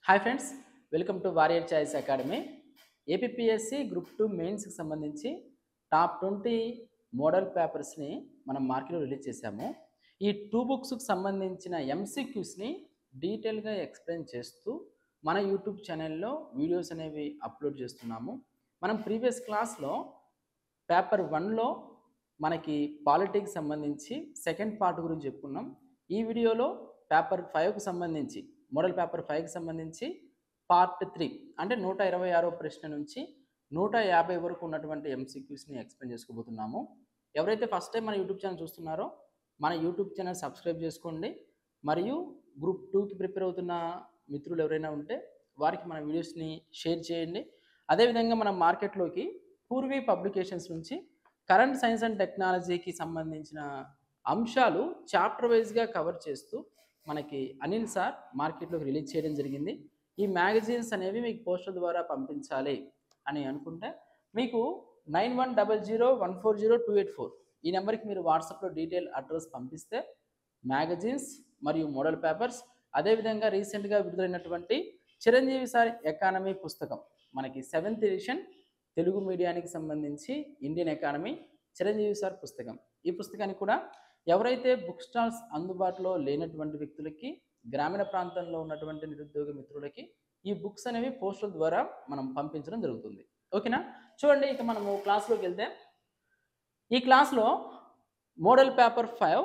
Hi friends, welcome to warrior choice academy. APSC group 2 మెయిన్స్కి సంబంధించి top 20 model పేపర్స్ని మనం మార్కెట్లో రిలీజ్ చేశాము. ఈ 2 బుక్స్కి సంబంధించిన ఎంసీక్యూస్ని డీటెయిల్గా ఎక్స్ప్లెయిన్ చేస్తూ మన యూట్యూబ్ ఛానల్లో వీడియోస్ అనేవి అప్లోడ్ చేస్తున్నాము. మనం ప్రీవియస్ క్లాస్లో పేపర్ 1లో మనకి పాలిటిక్స్ సంబంధించి సెకండ్ పార్ట్ గురించి చెప్పుకున్నాం. ఈ వీడియోలో పేపర్ 5కు సంబంధించి మోడల్ పేపర్ 5కి సంబంధించి పార్ట్ 3 అంటే 126వ ప్రశ్న నుంచి 150 వరకు ఉన్నటువంటి ఎంసీక్యూస్ని ఎక్స్ప్లెయిన్ చేసుకోబోతున్నాము. ఎవరైతే ఫస్ట్ టైం మన యూట్యూబ్ ఛానల్ చూస్తున్నారో మన యూట్యూబ్ ఛానల్ సబ్స్క్రైబ్ చేసుకోండి. మరియు గ్రూప్ 2కి ప్రిపేర్ అవుతున్న మిత్రులు ఎవరైనా ఉంటే వారికి మన వీడియోస్ని షేర్ చేయండి. అదేవిధంగా మనం మార్కెట్లోకి పూర్వీ పబ్లికేషన్స్ నుంచి కరెంట్ సైన్స్ అండ్ టెక్నాలజీకి సంబంధించిన అంశాలు చాప్టర్ వైజ్గా కవర్ చేస్తూ మనకి అనిల్ సార్ మార్కెట్లోకి రిలీజ్ చేయడం జరిగింది. ఈ మ్యాగజైన్స్ అనేవి మీకు పోస్టల్ ద్వారా పంపించాలి అని అనుకుంటే మీకు 9100140284 ఈ నెంబర్కి మీరు వాట్సాప్లో డీటెయిల్ అడ్రస్ పంపిస్తే మ్యాగజైన్స్ మరియు మోడల్ పేపర్స్, అదేవిధంగా రీసెంట్గా విడుదలైనటువంటి చిరంజీవి సార్ ఎకానమీ పుస్తకం, మనకి 7th ఎడిషన్ తెలుగు మీడియానికి సంబంధించి ఇండియన్ ఎకానమీ చిరంజీవి సార్ పుస్తకం, ఈ పుస్తకాన్ని కూడా ఎవరైతే బుక్ స్టాల్స్ అందుబాటులో లేనటువంటి వ్యక్తులకి, గ్రామీణ ప్రాంతంలో ఉన్నటువంటి నిరుద్యోగ మిత్రులకి ఈ బుక్స్ అనేవి పోస్టల్ ద్వారా మనం పంపించడం జరుగుతుంది. ఓకేనా? చూడండి, ఇక మనము క్లాస్లోకి వెళ్తే ఈ క్లాస్లో model paper 5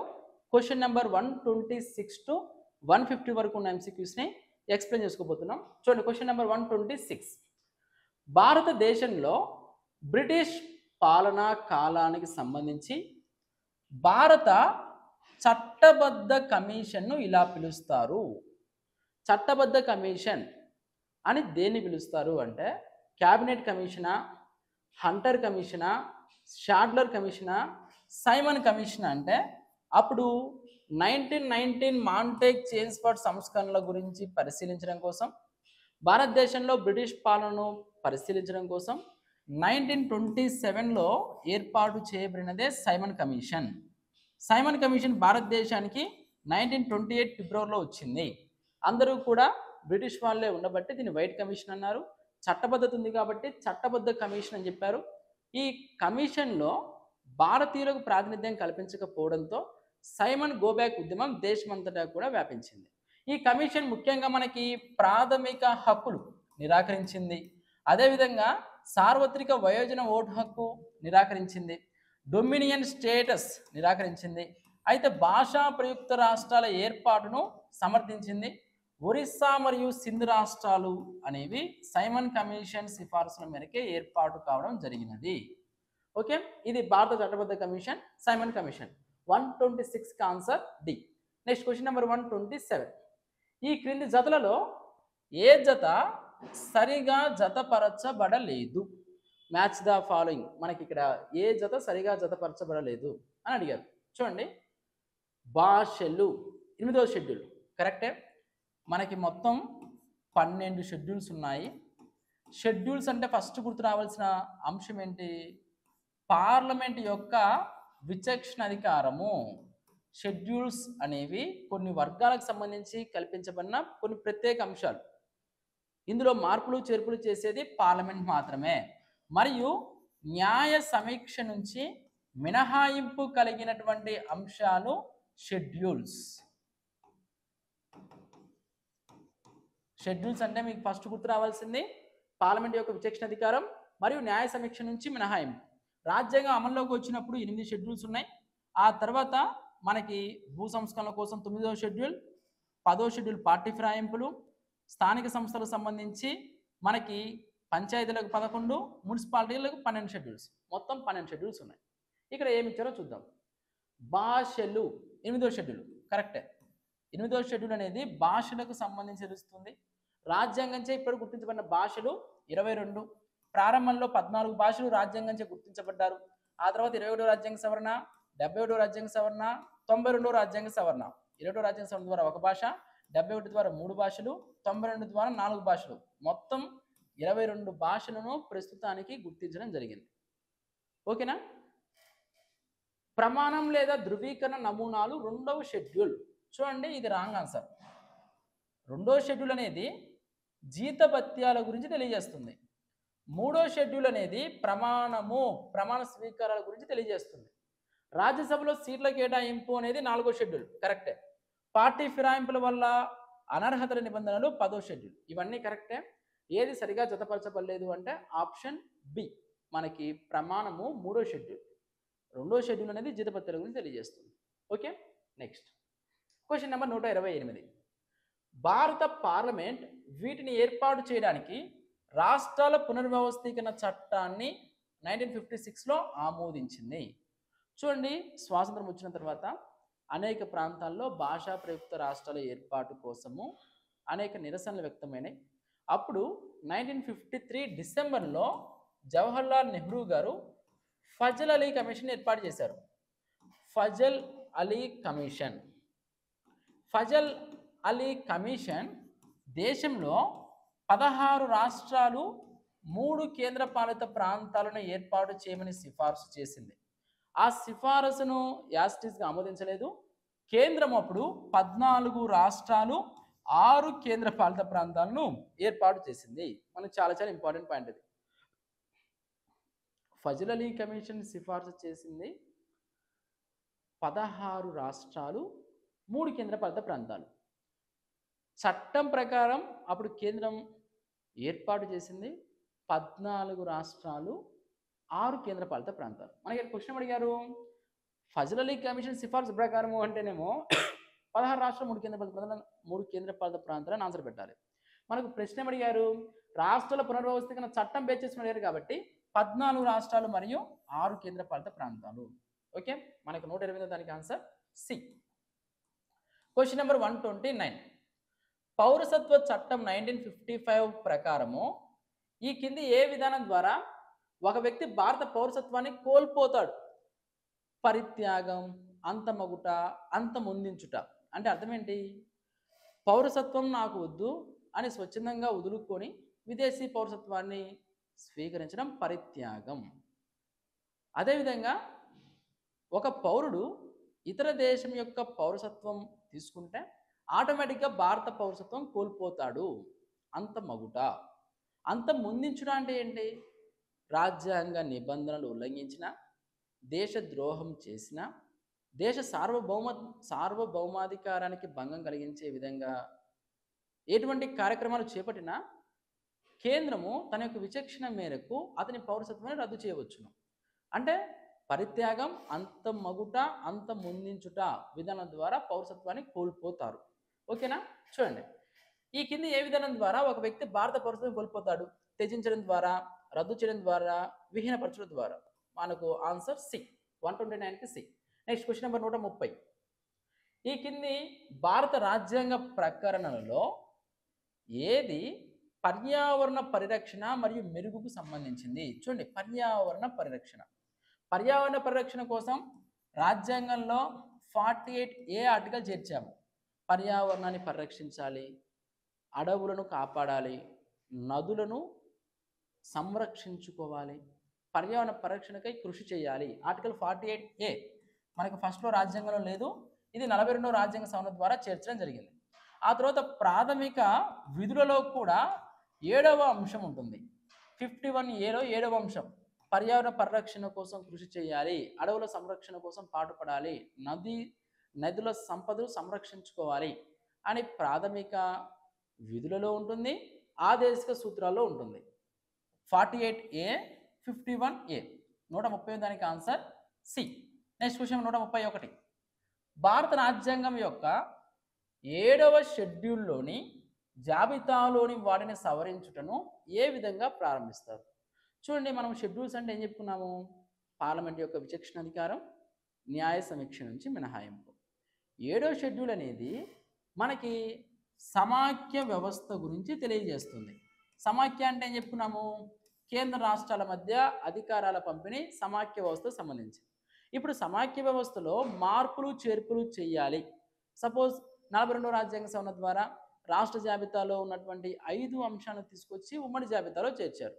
question number 126 to 150 వరకు ఉన్న ఎంసీక్యూస్ని ఎక్స్ప్లెయిన్ చేసుకోబోతున్నాం. చూడండి, క్వశ్చన్ నెంబర్ 126. భారతదేశంలో బ్రిటిష్ పాలనా కాలానికి సంబంధించి భారత చట్టబద్ధ కమిషన్ను ఇలా పిలుస్తారు. చట్టబద్ధ కమిషన్ అని దేన్ని పిలుస్తారు అంటే క్యాబినెట్ కమిషనా, హంటర్ కమిషనా, షాడ్లర్ కమిషనా, సైమన్ కమిషన్ అంటే అప్పుడు 1919 మాంటేగ్ చేమ్స్ఫోర్డ్ సంస్కరణల గురించి పరిశీలించడం కోసం, భారతదేశంలో బ్రిటిష్ పాలనను పరిశీలించడం కోసం 1927లో ఏర్పాటు చేయబడినదే సైమన్ కమిషన్. సైమన్ కమిషన్ భారతదేశానికి 1928 ఫిబ్రవరిలో వచ్చింది. అందరూ కూడా బ్రిటిష్ వాళ్ళే ఉండబట్టి దీన్ని వైట్ కమిషన్ అన్నారు. చట్టబద్ధత ఉంది కాబట్టి చట్టబద్ధ కమిషన్ అని చెప్పారు. ఈ కమిషన్లో భారతీయులకు ప్రాతినిధ్యం కల్పించకపోవడంతో సైమన్ గోబ్యాక్ ఉద్యమం దేశమంతటా కూడా వ్యాపించింది. ఈ కమిషన్ ముఖ్యంగా మనకి ప్రాథమిక హక్కులు నిరాకరించింది, అదేవిధంగా సార్వత్రిక వయోజన ఓటు హక్కు నిరాకరించింది, డొమినియన్ స్టేటస్ నిరాకరించింది, అయితే భాషా ప్రయుక్త రాష్ట్రాల ఏర్పాటును సమర్థించింది. ఒరిస్సా మరియు సింధ్ రాష్ట్రాలు అనేవి సైమన్ కమిషన్ సిఫార్సుల మేరకే ఏర్పాటు కావడం జరిగినది. ఓకే, ఇది భారత చట్టబద్ధ కమిషన్, సైమన్ కమిషన్. 126కి answer D. Next question number 127. ఈ క్రింది జతలలో ఏ జత సరిగా జతపరచబడలేదు? Match the following. మనకి ఇక్కడ ఏ జత సరిగా జతపరచబడలేదు అని అడిగారు. చూడండి, భాషలు 8వ షెడ్యూల్ కరెక్టే. మనకి మొత్తం 12 షెడ్యూల్స్ ఉన్నాయి. షెడ్యూల్స్ అంటే ఫస్ట్ గుర్తు రావాల్సిన అంశం ఏంటి? పార్లమెంట్ యొక్క విచక్షణ అధికారము. షెడ్యూల్స్ అనేవి కొన్ని వర్గాలకు సంబంధించి కల్పించబడిన కొన్ని ప్రత్యేక అంశాలు. ఇందులో మార్పులు చేర్పులు చేసేది పార్లమెంట్ మాత్రమే. మరియు న్యాయ సమీక్ష నుంచి మినహాయింపు కలిగినటువంటి అంశాలు షెడ్యూల్స్. షెడ్యూల్స్ అంటే మీకు ఫస్ట్ గుర్తు రావాల్సింది పార్లమెంట్ యొక్క విచక్షణ అధికారం మరియు న్యాయ సమీక్ష నుంచి మినహాయింపు. రాజ్యాంగం అమల్లోకి వచ్చినప్పుడు 8 షెడ్యూల్స్ ఉన్నాయి. ఆ తర్వాత మనకి భూ సంస్కరణల కోసం 9వ షెడ్యూల్, 10వ షెడ్యూల్ పార్టీ ఫిరాయింపులు, స్థానిక సంస్థలకు సంబంధించి మనకి పంచాయతీలకు 11, మున్సిపాలిటీలకు 12 షెడ్యూల్స్, మొత్తం 12 షెడ్యూల్స్ ఉన్నాయి. ఇక్కడ ఏమి ఇచ్చారో చూద్దాం. భాషలు 8వ షెడ్యూల్ కరెక్టే. 8వ షెడ్యూల్ అనేది భాషలకు సంబంధించి తెలుస్తుంది. రాజ్యాంగంచే ఇప్పుడు గుర్తించబడిన భాషలు 22. ప్రారంభంలో 14 భాషలు రాజ్యాంగంచే గుర్తించబడ్డారు. ఆ తర్వాత 21వ రాజ్యాంగ సవరణ, 71వ రాజ్యాంగ సవరణ, 92వ రాజ్యాంగ సవరణ. 21వ రాజ్యాంగ సవరణ ద్వారా 1 భాష, 71 ద్వారా 3 భాషలు, 92 ద్వారా 4 భాషలు, మొత్తం 22 భాషలను ప్రస్తుతానికి గుర్తించడం జరిగింది. ఓకేనా? ప్రమాణం లేదా ధృవీకరణ నమూనాలు 2వ షెడ్యూల్. చూడండి, ఇది రాంగ్ ఆన్సర్. 2వ షెడ్యూల్ అనేది జీతభత్యాల గురించి తెలియజేస్తుంది. మూడో షెడ్యూల్ అనేది ప్రమాణ స్వీకారాల గురించి తెలియజేస్తుంది. రాజ్యసభలో సీట్ల కేటాయింపు అనేది 4వ షెడ్యూల్, కరెక్టే. పార్టీ ఫిరాయింపుల వల్ల అనర్హతల నిబంధనలు 10వ షెడ్యూల్. ఇవన్నీ కరెక్టే. ఏది సరిగా జతపరచబడలేదు అంటే ఆప్షన్ బి, మనకి ప్రమాణము 3వ షెడ్యూల్. 2వ షెడ్యూల్ అనేది జీతభత్యాల గురించి తెలియజేస్తుంది. Okay, next question number 128. భారత పార్లమెంట్ వీటిని ఏర్పాటు చేయడానికి రాష్ట్రాల పునర్వ్యవస్థీకరణ చట్టాన్ని 1956లో ఆమోదించింది. చూడండి, స్వాతంత్రం వచ్చిన తర్వాత అనేక ప్రాంతాల్లో భాషా ప్రయుక్త రాష్ట్రాల ఏర్పాటు కోసము అనేక నిరసనలు వ్యక్తమైనాయి. అప్పుడు 1953 డిసెంబర్లో జవహర్లాల్ నెహ్రూ గారు ఫజల్ అలీ కమిషన్ ఏర్పాటు చేశారు. ఫజల్ అలీ కమిషన్ దేశంలో 16 రాష్ట్రాలు 3 కేంద్రపాలిత ప్రాంతాలను ఏర్పాటు చేయమని సిఫార్సు చేసింది. ఆ సిఫారసును యాస్టిస్గా ఆమోదించలేదు. కేంద్రం అప్పుడు 14 రాష్ట్రాలు 6 కేంద్రపాలిత ప్రాంతాలను ఏర్పాటు చేసింది. మనకు చాలా చాలా ఇంపార్టెంట్ పాయింట్ ఇది. ఫజల్ అలీ కమిషన్ సిఫార్సు చేసింది 16 రాష్ట్రాలు 3 కేంద్రపాలిత ప్రాంతాలు. చట్టం ప్రకారం అప్పుడు కేంద్రం ఏర్పాటు చేసింది 14 రాష్ట్రాలు 6 కేంద్రపాలిత ప్రాంతాలు. మనకి క్వశ్చన్ అడిగారు, ఫజల్ అలీ కమిషన్ సిఫార్సు ప్రకారము అంటేనేమో 16 రాష్ట్రాలు 3 కేంద్రపాలిత ప్రాంతాలను ఆన్సర్ పెట్టాలి. మనకు ప్రశ్న అడిగారు, రాష్ట్రాల పునర్వ్యవస్థీకరణ చట్టం బేస్ చేసుకుని అడిగారు కాబట్టి 14 రాష్ట్రాలు మరియు 6 కేంద్రపాలిత ప్రాంతాలు. ఓకే, మనకు 128 దానికి ఆన్సర్ సి. Question number 129. పౌరసత్వ చట్టం 1955 ప్రకారము ఈ కింది ఏ విధానం ద్వారా ఒక వ్యక్తి భారత పౌరసత్వాన్ని కోల్పోతాడు? పరిత్యాగం, అంతమగుట, అంతమొందించుట. అంటే అర్థం ఏంటి? పౌరసత్వం నాకు వద్దు అని స్వచ్ఛందంగా వదులుకొని విదేశీ పౌరసత్వాన్ని స్వీకరించడం పరిత్యాగం. అదేవిధంగా ఒక పౌరుడు ఇతర దేశం యొక్క పౌరసత్వం తీసుకుంటే ఆటోమేటిక్గా భారత పౌరసత్వం కోల్పోతాడు, అంతమగుట. అంతమొందించుట అంటే ఏంటి? రాజ్యాంగ నిబంధనలు ఉల్లంఘించిన, దేశద్రోహం చేసిన, దేశ సార్వభౌమాధికారానికి భంగం కలిగించే విధంగా ఎటువంటి కార్యక్రమాలు చేపట్టినా కేంద్రము తన యొక్క విచక్షణ మేరకు అతని పౌరసత్వాన్ని రద్దు చేయవచ్చును. అంటే పరిత్యాగం, అంతమగుట, అంతమొందించుట విధానం ద్వారా పౌరసత్వాన్ని కోల్పోతారు. ఓకేనా? చూడండి, ఈ కింది ఏ విధానం ద్వారా ఒక వ్యక్తి భారత పౌరసత్వం కోల్పోతాడు? త్యజించడం ద్వారా, రద్దు చేయడం ద్వారా, విహీనపరచడం ద్వారా. మనకు ఆన్సర్ సి, 129కి సి. Next question number 130. ఈ కింది భారత రాజ్యాంగ ప్రకరణలలో ఏది పర్యావరణ పరిరక్షణ మరియు మెరుగుకు సంబంధించింది? చూడండి, పర్యావరణ పరిరక్షణ కోసం రాజ్యాంగంలో 48A ఆర్టికల్ చేర్చాము. పర్యావరణాన్ని పరిరక్షించాలి, అడవులను కాపాడాలి, నదులను సంరక్షించుకోవాలి, పర్యావరణ పరిరక్షణకై కృషి చేయాలి. ఆర్టికల్ 48A మనకు ఫస్ట్లో రాజ్యాంగంలో లేదు, ఇది 42వ రాజ్యాంగ సవరణ ద్వారా చేర్చడం జరిగింది. ఆ తర్వాత ప్రాథమిక విధులలో కూడా 7వ అంశం ఉంటుంది. 51Aలో 7వ అంశం, పర్యావరణ పరిరక్షణ కోసం కృషి చేయాలి, అడవుల సంరక్షణ కోసం పాటుపడాలి, నదుల సంపదను సంరక్షించుకోవాలి అని ప్రాథమిక విధులలో ఉంటుంది, ఆదేశిక సూత్రాల్లో ఉంటుంది. 48A, 51A. 130 దానికి ఆన్సర్ సి. Next question 131. భారత రాజ్యాంగం యొక్క 7వ షెడ్యూల్లోని జాబితాలోని వాటిని సవరించుటను ఏ విధంగా ప్రారంభిస్తారు? చూడండి, మనం షెడ్యూల్స్ అంటే ఏం చెప్పుకున్నాము? పార్లమెంట్ యొక్క విచక్షణ అధికారం, న్యాయ సమీక్ష నుంచి మినహాయింపు. 7వ షెడ్యూల్ అనేది మనకి సమాఖ్య వ్యవస్థ గురించి తెలియజేస్తుంది. సమాఖ్య అంటే ఏం చెప్పుకున్నాము? కేంద్ర రాష్ట్రాల మధ్య అధికారాల పంపిణీ సమాఖ్య వ్యవస్థకు సంబంధించి. ఇప్పుడు సమాఖ్య వ్యవస్థలో మార్పులు చేర్పులు చేయాలి. సపోజ్ 42వ రాజ్యాంగ సవరణ ద్వారా రాష్ట్ర జాబితాలో ఉన్నటువంటి 5 అంశాలను తీసుకొచ్చి ఉమ్మడి జాబితాలో చేర్చారు.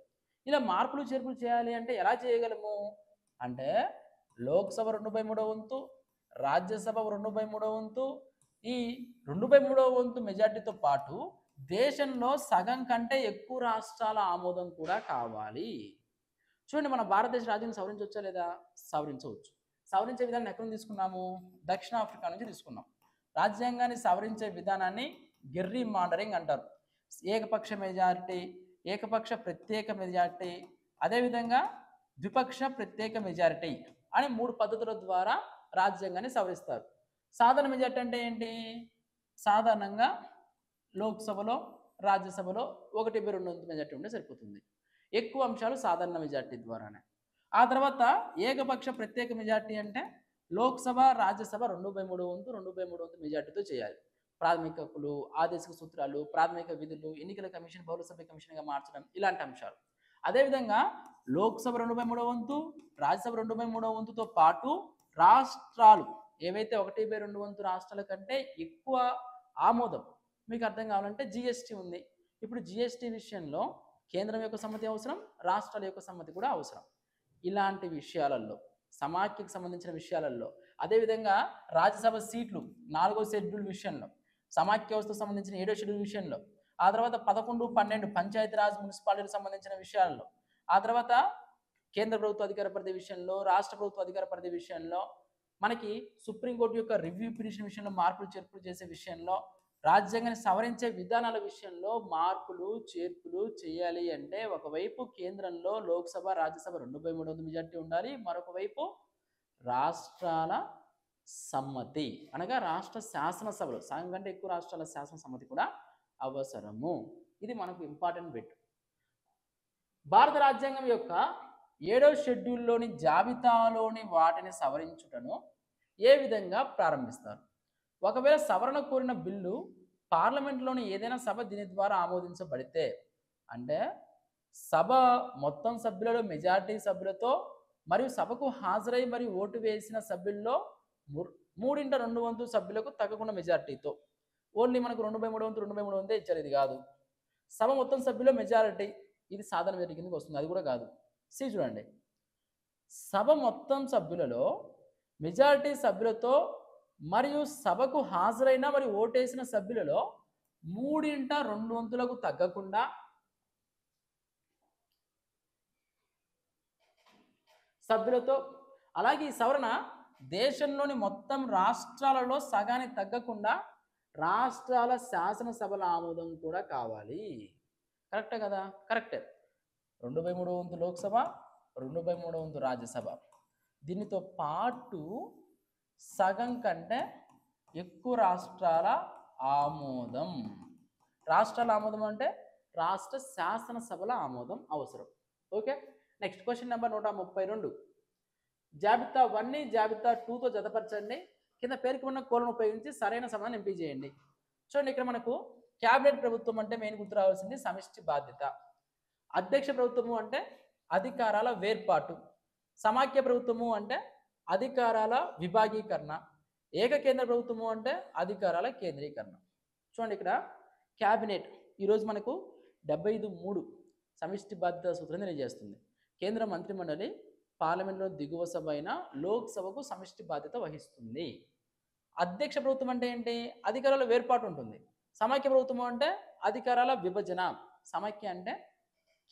ఇలా మార్పులు చేర్పులు చేయాలి అంటే ఎలా చేయగలము అంటే లోక్సభ 2/3 వంతు, రాజ్యసభ 2/3 వంతు, ఈ 2/3 వంతు మెజార్టీతో పాటు దేశంలో సగం కంటే ఎక్కువ రాష్ట్రాల ఆమోదం కూడా కావాలి. చూడండి, మన భారతదేశ రాజ్యాంగం సవరించవచ్చా లేదా? సవరించవచ్చు. సవరించే విధానం ఎక్కడ నుంచి తీసుకున్నాము? దక్షిణాఫ్రికా నుంచి తీసుకున్నాం. రాజ్యాంగాన్ని సవరించే విధానాన్ని గెర్రీ మాండరింగ్ అంటారు. ఏకపక్ష మెజారిటీ, ఏకపక్ష ప్రత్యేక మెజారిటీ, అదేవిధంగా ద్విపక్ష ప్రత్యేక మెజారిటీ అని 3 పద్ధతుల ద్వారా రాజ్యాంగాన్ని సవరిస్తారు. సాధారణ మెజారిటీ అంటే ఏంటి? సాధారణంగా లోక్సభలో, రాజ్యసభలో 1/2 మెజారిటీ ఉంటే సరిపోతుంది. ఎక్కువ అంశాలు సాధారణ మెజారిటీ ద్వారానే. ఆ తర్వాత ఏకపక్ష ప్రత్యేక మెజారిటీ అంటే లోక్సభ, రాజ్యసభ 2/3 వంతు 2/3 వంతు మెజారిటీతో చేయాలి. ప్రాథమిక హక్కులు, ఆదేశిక సూత్రాలు, ప్రాథమిక విధులు, ఎన్నికల కమిషన్ బహుళ సభ్య కమిషన్గా మార్చడం, ఇలాంటి అంశాలు. అదేవిధంగా లోక్సభ 2/3 వంతు, రాజ్యసభ 2/3 వంతుతో పాటు రాష్ట్రాలు ఏవైతే 1/2 వంతు రాష్ట్రాల కంటే ఎక్కువ ఆమోదం, మీకు అర్థం కావాలంటే జిఎస్టీ ఉంది. ఇప్పుడు జిఎస్టీ విషయంలో కేంద్రం యొక్క సమ్మతి అవసరం, రాష్ట్రాల యొక్క సమ్మతి కూడా అవసరం. ఇలాంటి విషయాలలో, సమాఖ్యకు సంబంధించిన విషయాలలో, అదేవిధంగా రాజ్యసభ సీట్లు 4వ షెడ్యూల్ విషయంలో, సమాఖ్య వ్యవస్థకు సంబంధించిన 7వ షెడ్యూల్ విషయంలో, ఆ తర్వాత 11, 12 పంచాయతీరాజ్ మున్సిపాలిటీకి సంబంధించిన విషయాల్లో, ఆ తర్వాత కేంద్ర ప్రభుత్వ అధికార పరిధి విషయంలో, రాష్ట్ర ప్రభుత్వ అధికార పరిధి విషయంలో, మనకి సుప్రీంకోర్టు యొక్క రివ్యూ పిటిషన్ విషయంలో మార్పులు చేర్పులు చేసే విషయంలో, రాజ్యాంగాన్ని సవరించే విధానాల విషయంలో మార్పులు చేర్పులు చేయాలి అంటే ఒకవైపు కేంద్రంలో లోక్సభ, రాజ్యసభ 2/3 వంతు మెజార్టీ ఉండాలి. మరొక వైపు రాష్ట్రాల సమ్మతి, అనగా రాష్ట్ర శాసనసభలు సగం కంటే ఎక్కువ రాష్ట్రాల శాసన సమ్మతి కూడా అవసరము. ఇది మనకు ఇంపార్టెంట్ బిట్. భారత రాజ్యాంగం యొక్క 7వ షెడ్యూల్లోని జాబితాలోని వాటిని సవరించుటను ఏ విధంగా ప్రారంభిస్తారు? ఒకవేళ సవరణ కోరిన బిల్లు పార్లమెంట్లోని ఏదైనా సభ దీని ద్వారా ఆమోదించబడితే, అంటే సభ మొత్తం సభ్యులలో మెజారిటీ సభ్యులతో మరియు సభకు హాజరై మరియు ఓటు వేసిన సభ్యుల్లో 3/2 వంతు సభ్యులకు తగ్గకుండా మెజారిటీతో, ఓన్లీ మనకు 2/3 వంతు 2/3 వంతే ఇచ్చారు, ఇది కాదు. సభ మొత్తం సభ్యుల మెజారిటీ, ఇది సాధారణ మెజారిటీ కిందకి వస్తుంది, అది కూడా కాదు. చూడండి, సభ మొత్తం సభ్యులలో మెజారిటీ సభ్యులతో మరియు సభకు హాజరైన మరియు ఓటేసిన సభ్యులలో 3/2 వంతులకు తగ్గకుండా సభ్యులతో, అలాగే ఈ సవరణ దేశంలోని మొత్తం రాష్ట్రాలలో సగానికి తగ్గకుండా రాష్ట్రాల శాసనసభల ఆమోదం కూడా కావాలి. కరెక్టే కదా? కరెక్టే. 2/3 వంతు లోక్సభ, 2/3 వంతు రాజ్యసభ, దీనితో పాటు సగం కంటే ఎక్కువ రాష్ట్రాల ఆమోదం. రాష్ట్రాల ఆమోదం అంటే రాష్ట్ర శాసనసభల ఆమోదం అవసరం. Okay, next question number 132. జాబితా 1ని జాబితా 2తో జతపరచండి. కింద పేర్కొన్న కోలను ఉపయోగించి సరైన సమాధానం ఎంపిక చేయండి. చూడండి, ఇక్కడ మనకు క్యాబినెట్ ప్రభుత్వం అంటే మెయిన్ గుర్తు రావాల్సింది సమిష్టి బాధ్యత. అధ్యక్ష ప్రభుత్వము అంటే అధికారాల వేర్పాటు. సమాఖ్య ప్రభుత్వము అంటే అధికారాల విభాగీకరణ. ఏకకేంద్ర ప్రభుత్వము అంటే అధికారాల కేంద్రీకరణ. చూడండి, ఇక్కడ క్యాబినెట్ ఈరోజు మనకు 75(3) సమిష్టి బాధ్యత సూత్రం తెలియజేస్తుంది. కేంద్ర మంత్రిమండలి పార్లమెంట్లో దిగువ సభ అయిన లోక్సభకు సమిష్టి బాధ్యత వహిస్తుంది. అధ్యక్ష ప్రభుత్వం అంటే ఏంటి? అధికారాల వేర్పాటు ఉంటుంది. సమాఖ్య ప్రభుత్వం అంటే అధికారాల విభజన. సమాఖ్య అంటే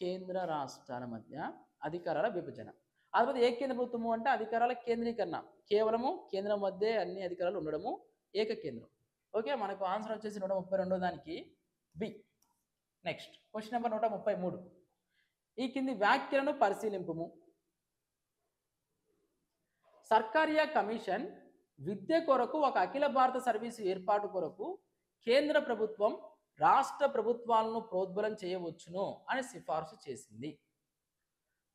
కేంద్ర రాష్ట్రాల మధ్య అధికారాల విభజన. ఆ తర్వాత ఏకేంద్ర ప్రభుత్వము అంటే అధికారాల కేంద్రీకరణ. కేవలము కేంద్రం మధ్య అన్ని అధికారాలు ఉండడము ఏకకేంద్రం. ఓకే, మనకు ఆన్సర్ వచ్చేసి 132 దానికి బి. Next question number 133. ఈ కింది వ్యాఖ్యలను పరిశీలింపుము. సర్కారియా కమిషన్ విద్య కొరకు ఒక అఖిల భారత సర్వీసు ఏర్పాటు కొరకు కేంద్ర ప్రభుత్వం రాష్ట్ర ప్రభుత్వాలను ప్రోద్బలం చేయవచ్చును అని సిఫార్సు చేసింది.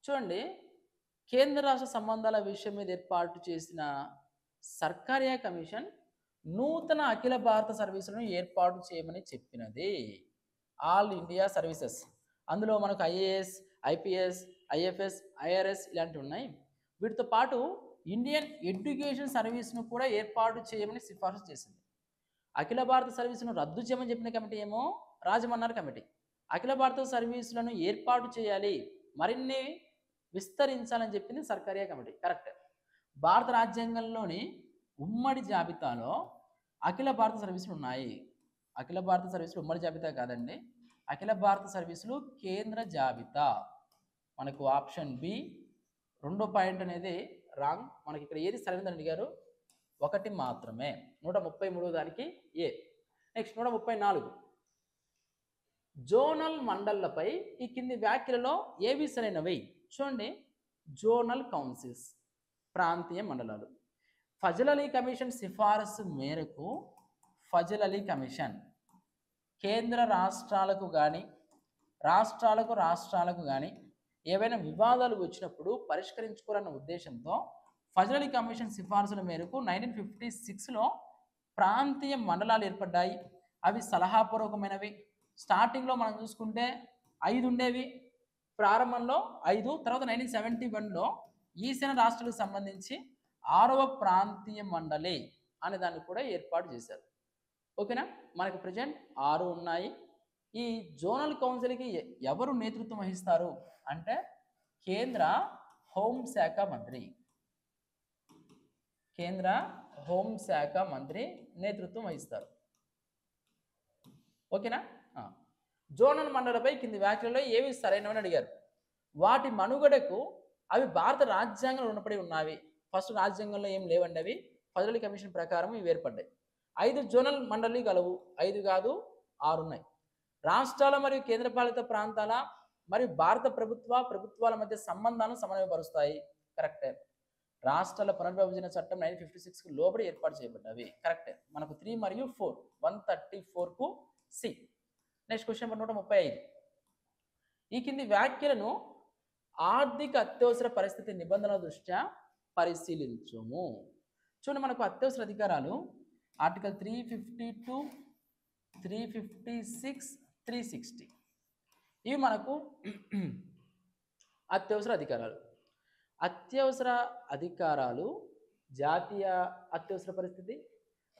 చూడండి, కేంద్ర రాష్ట్ర సంబంధాల విషయం మీద ఏర్పాటు చేసిన సర్కారియా కమిషన్ నూతన అఖిల భారత సర్వీసులను ఏర్పాటు చేయమని చెప్పినది. ఆల్ ఇండియా సర్వీసెస్, అందులో మనకు ఐఏఎస్, ఐపీఎస్, ఐఎఫ్ఎస్, ఐఆర్ఎస్ ఇలాంటివి ఉన్నాయి. వీటితో పాటు ఇండియన్ ఎడ్యుకేషన్ సర్వీస్ను కూడా ఏర్పాటు చేయమని సిఫార్సు చేసింది. అఖిల భారత సర్వీసును రద్దు చేయమని చెప్పిన కమిటీ ఏమో రాజమన్నార్ కమిటీ. అఖిల భారత సర్వీసులను ఏర్పాటు చేయాలి, మరిన్ని విస్తరించాలని చెప్పింది సర్కారియా కమిటీ. కరెక్ట్. భారత రాజ్యాంగంలోని ఉమ్మడి జాబితాలో అఖిల భారత సర్వీసులు ఉన్నాయి. అఖిల భారత సర్వీసులు ఉమ్మడి జాబితా కాదండి. అఖిల భారత సర్వీసులు కేంద్ర జాబితా. మనకు ఆప్షన్ బి రెండో పాయింట్ అనేది రాంగ్. మనకి ఇక్కడ ఏది సరైనదని అడిగారు, ఒకటి మాత్రమే. 133 దానికి ఏ. నెక్స్ట్ 134 జోనల్ మండళ్లపై ఈ కింది వ్యాఖ్యలలో ఏవి సరైనవి? చూడండి, జోనల్ కౌన్సిల్స్ ప్రాంతీయ మండలాలు. ఫజల్ అలీ కమిషన్ సిఫారసు మేరకు ఫజల్ అలీ కమిషన్ కేంద్ర రాష్ట్రాలకు కానీ రాష్ట్రాలకు కానీ ఏవైనా వివాదాలు వచ్చినప్పుడు పరిష్కరించుకోవాలన్న ఉద్దేశంతో ఫజల్ అలీ కమిషన్ సిఫారసుల మేరకు 1956లో ప్రాంతీయ మండలాలు ఏర్పడ్డాయి. అవి సలహాపూర్వకమైనవి. స్టార్టింగ్లో మనం చూసుకుంటే 5 ఉండేవి, ప్రారంభంలో 5, తర్వాత 1971లో ఈశాన్య రాష్ట్రాలకు సంబంధించి 6వ ప్రాంతీయ మండలి అనే దాన్ని కూడా ఏర్పాటు చేశారు. ఓకేనా, మనకు ప్రజెంట్ 6 ఉన్నాయి. ఈ జోనల్ కౌన్సిల్కి ఎవరు నేతృత్వం వహిస్తారు అంటే కేంద్ర హోంశాఖ మంత్రి. కేంద్ర హోంశాఖ మంత్రి నేతృత్వం వహిస్తారు. ఓకేనా. జోనల్ మండలపై కింది వ్యాఖ్యలలో ఏవి సరైనవని అడిగారు. వాటి మనుగడకు అవి భారత రాజ్యాంగంలో రుణపడి ఉన్నవి. ఫస్ట్ రాజ్యాంగంలో ఏం లేవండి, అవి ఫజల్ అలీ కమిషన్ ప్రకారం ఇవి ఏర్పడ్డాయి. 5 జోనల్ మండలి గలవు, 5 కాదు 6 ఉన్నాయి. రాష్ట్రాల మరియు కేంద్రపాలిత ప్రాంతాల మరియు భారత ప్రభుత్వాల మధ్య సంబంధాలను సమన్వయపరుస్తాయి. కరెక్టే. రాష్ట్రాల పునర్విభజన చట్టం 1956కు లోబడి ఏర్పాటు చేయబడ్డవి. కరెక్టే. మనకు 3 మరియు 4 134కు సి. Next question number 135. ఈ కింది వ్యాఖ్యలను ఆర్థిక అత్యవసర పరిస్థితి నిబంధనల దృష్ట్యా పరిశీలించుము. చూడండి, మనకు అత్యవసర అధికారాలు ఆర్టికల్ 352, 356, 360 ఇవి మనకు అత్యవసర అధికారాలు. అత్యవసర అధికారాలు జాతీయ అత్యవసర పరిస్థితి,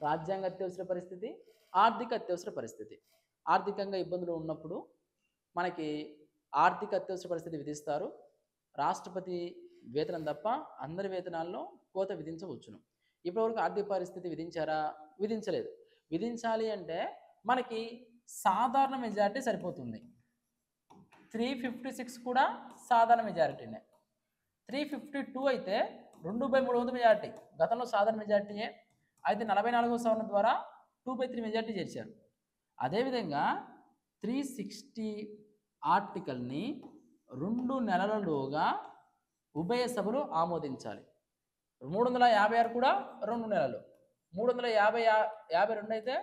రాజ్యాంగ అత్యవసర పరిస్థితి, ఆర్థిక అత్యవసర పరిస్థితి. ఆర్థికంగా ఇబ్బందులు ఉన్నప్పుడు మనకి ఆర్థిక అత్యవసర పరిస్థితి విధిస్తారు. రాష్ట్రపతి వేతనం తప్ప అందరి వేతనాల్లో కోత విధించవచ్చును. ఇప్పటివరకు ఆర్థిక పరిస్థితి విధించారా? విధించలేదు. విధించాలి అంటే మనకి సాధారణ మెజారిటీ సరిపోతుంది. 356 కూడా సాధారణ మెజారిటీనే. 352 అయితే 2/3 మెజారిటీ. గతంలో సాధారణ మెజారిటీయే అయితే 44వ సవరణ ద్వారా 2/3 మెజారిటీ చేర్చారు. అదేవిధంగా 360 ఆర్టికల్ని 2 నెలలలోగా ఉభయ సభలు ఆమోదించాలి. 356 కూడా 2 నెలలు, 352 అయితే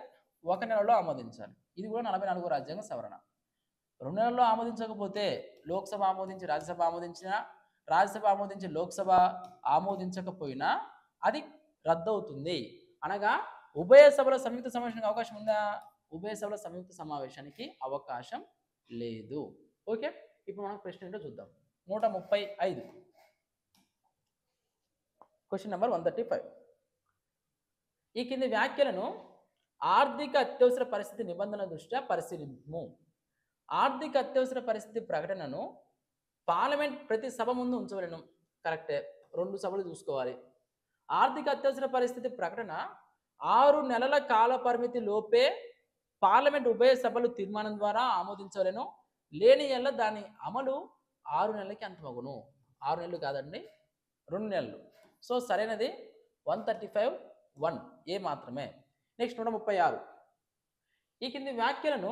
1 నెలలో ఆమోదించాలి. ఇది కూడా 44వ రాజ్యాంగ సవరణ. 2 నెలల్లో ఆమోదించకపోతే లోక్సభ ఆమోదించి రాజ్యసభ ఆమోదించినా, రాజ్యసభ ఆమోదించి లోక్సభ ఆమోదించకపోయినా అది రద్దవుతుంది. అనగా ఉభయ సభల సంయుక్త సమావేశానికి అవకాశం ఉందా? ఉభయ సభల సంయుక్త సమావేశానికి అవకాశం లేదు. ఓకే, ఇప్పుడు మనం ప్రశ్న ఏంటో చూద్దాం. 135 క్వశ్చన్ నెంబర్ 135. ఈ కింది వ్యాఖ్యలను ఆర్థిక అత్యవసర పరిస్థితి నిబంధనల దృష్ట్యా పరిశీలించము. ఆర్థిక అత్యవసర పరిస్థితి ప్రకటనను పార్లమెంట్ ప్రతి సభ ముందు ఉంచవలను. కరెక్టే, 2 సభలు చూసుకోవాలి. ఆర్థిక అత్యవసర పరిస్థితి ప్రకటన 6 నెలల కాల పరిమితి లోపే పార్లమెంట్ ఉభయ సభలు తీర్మానం ద్వారా ఆమోదించవలను. లేని ఎల్ల దాని అమలు 6 నెలలకి అంతమగును. 6 నెలలు కాదండి, 2 నెలలు. సో సరైనది 135(1) ఏ మాత్రమే. నెక్స్ట్ 136. ఈ కింది వ్యాఖ్యలను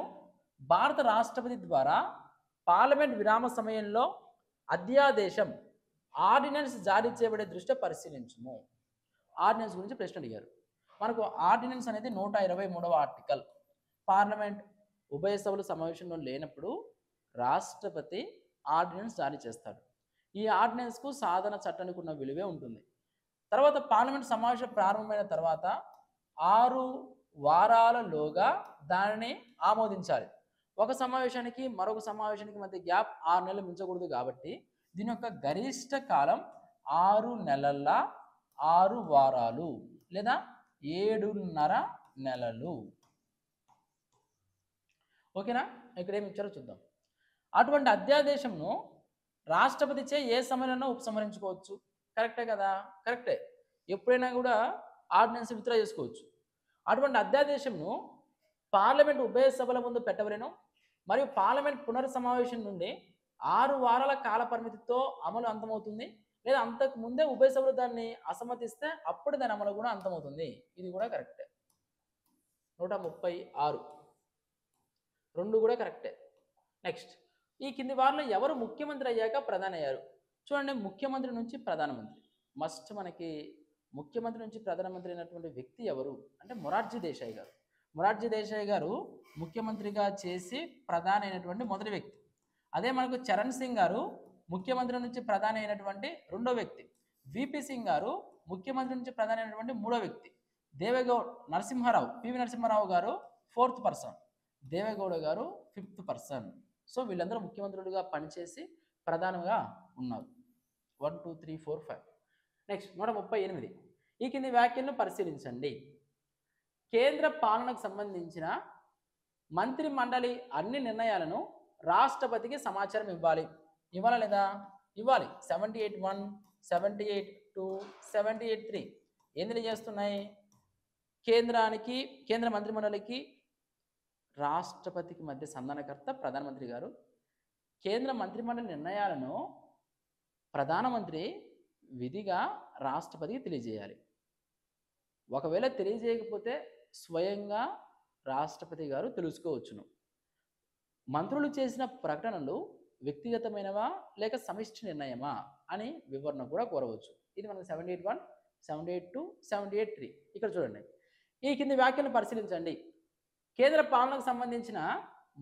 భారత రాష్ట్రపతి ద్వారా పార్లమెంట్ విరామ సమయంలో అధ్యాదేశం ఆర్డినెన్స్ జారీ చేయబడే దృష్ట్యా పరిశీలించుము. ఆర్డినెన్స్ గురించి ప్రశ్న అడిగారు. మనకు ఆర్డినెన్స్ అనేది 123వ ఆర్టికల్. పార్లమెంట్ ఉభయ సభలు సమావేశంలో లేనప్పుడు రాష్ట్రపతి ఆర్డినెన్స్ జారీ చేస్తాడు. ఈ ఆర్డినెన్స్కు సాధారణ చట్టానికి ఉన్న విలువే ఉంటుంది. తర్వాత పార్లమెంట్ సమావేశం ప్రారంభమైన తర్వాత 6 వారాలలోగా దానిని ఆమోదించాలి. ఒక సమావేశానికి మరొక సమావేశానికి మధ్య గ్యాప్ 6 నెలలు మించకూడదు. కాబట్టి దీని యొక్క గరిష్ట కాలం 6 నెలల 6 వారాలు లేదా 7.5 నెలలు. ఓకేనా, ఇక్కడ ఏమి ఇచ్చారో చూద్దాం. అటువంటి అధ్యాదేశంను రాష్ట్రపతిచే ఏ సమయంలో ఉపసంహరించుకోవచ్చు. కరెక్టే కదా? కరెక్టే. ఎప్పుడైనా కూడా ఆర్డినెన్స్ విత్డ్రా చేసుకోవచ్చు. అటువంటి అధ్యాదేశంను పార్లమెంట్ ఉభయ సభల ముందు పెట్టవలెను మరియు పార్లమెంట్ పునర్సమావేశం నుండి 6 వారాల కాల పరిమితితో అమలు అంతమవుతుంది, లేదా అంతకు ముందే ఉభయ సభలు దాన్ని అసమ్మతిస్తే అప్పుడు దాని అమలు కూడా అంతమవుతుంది. ఇది కూడా కరెక్టే. 136 రెండు కూడా కరెక్టే. నెక్స్ట్, ఈ కింది వారిలో ఎవరు ముఖ్యమంత్రి అయ్యాక ప్రధాని అయ్యారు? చూడండి, ముఖ్యమంత్రి నుంచి ప్రధానమంత్రి మస్ట్ మనకి ముఖ్యమంత్రి నుంచి ప్రధానమంత్రి అయినటువంటి వ్యక్తి ఎవరు అంటే మొరార్జీ దేశాయ్ గారు. మొరార్జీ దేశాయ్ గారు ముఖ్యమంత్రిగా చేసి ప్రధాని అయినటువంటి మొదటి వ్యక్తి. అదే మనకు చరణ్ సింగ్ గారు ముఖ్యమంత్రి నుంచి ప్రధాని అయినటువంటి రెండో వ్యక్తి. విపి సింగ్ గారు ముఖ్యమంత్రి నుంచి ప్రధాని అయినటువంటి మూడో వ్యక్తి. దేవేగౌడ నరసింహారావు పివి నరసింహారావు గారు 4th పర్సన్, దేవేగౌడ గారు 5th పర్సన్. సో వీళ్ళందరూ ముఖ్యమంత్రులుగా పనిచేసి ప్రధానంగా ఉన్నారు. 1 2 3 4 5. నెక్స్ట్ 138. ఈ కింది వ్యాఖ్యలను పరిశీలించండి. కేంద్ర పాలనకు సంబంధించిన మంత్రి మండలి అన్ని నిర్ణయాలను రాష్ట్రపతికి సమాచారం ఇవ్వాలా లేదా? ఇవ్వాలి. 78(1), 78(2), 78(3) ఏంది చేస్తున్నాయి? కేంద్ర మంత్రి మండలికి రాష్ట్రపతికి మధ్య సంధానకర్త ప్రధానమంత్రి గారు. కేంద్ర మంత్రిమండలి నిర్ణయాలను ప్రధానమంత్రి విధిగా రాష్ట్రపతికి తెలియజేయాలి. ఒకవేళ తెలియజేయకపోతే స్వయంగా రాష్ట్రపతి గారు తెలుసుకోవచ్చును. మంత్రులు చేసిన ప్రకటనలు వ్యక్తిగతమైనవా లేక సమిష్టి నిర్ణయమా అని వివరణ కూడా కోరవచ్చు. ఇది మనకు 78(1), 78(2), 78(3). ఇక్కడ చూడండి, ఈ కింది వ్యాఖ్యలను పరిశీలించండి. కేంద్ర పాలనకు సంబంధించిన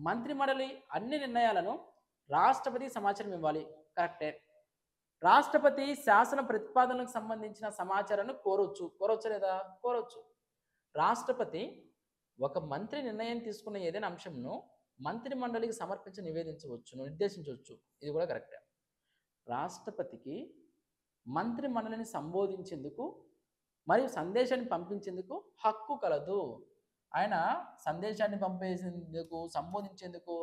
మంత్రి మండలి అన్ని నిర్ణయాలను రాష్ట్రపతికి సమాచారం ఇవ్వాలి. కరెక్టే. రాష్ట్రపతి శాసన ప్రతిపాదనలకు సంబంధించిన సమాచారాన్ని కోరొచ్చు లేదా? కోరొచ్చు. రాష్ట్రపతి ఒక మంత్రి నిర్ణయం తీసుకున్న ఏదైనా అంశంను మంత్రి మండలికి సమర్పించి నిర్దేశించవచ్చు. ఇది కూడా కరెక్టే. రాష్ట్రపతికి మంత్రి మండలిని సంబోధించేందుకు మరియు సందేశాన్ని పంపించేందుకు హక్కు కలదు. ఆయన సందేశాన్ని పంపేసేందుకు సంబోధించేందుకు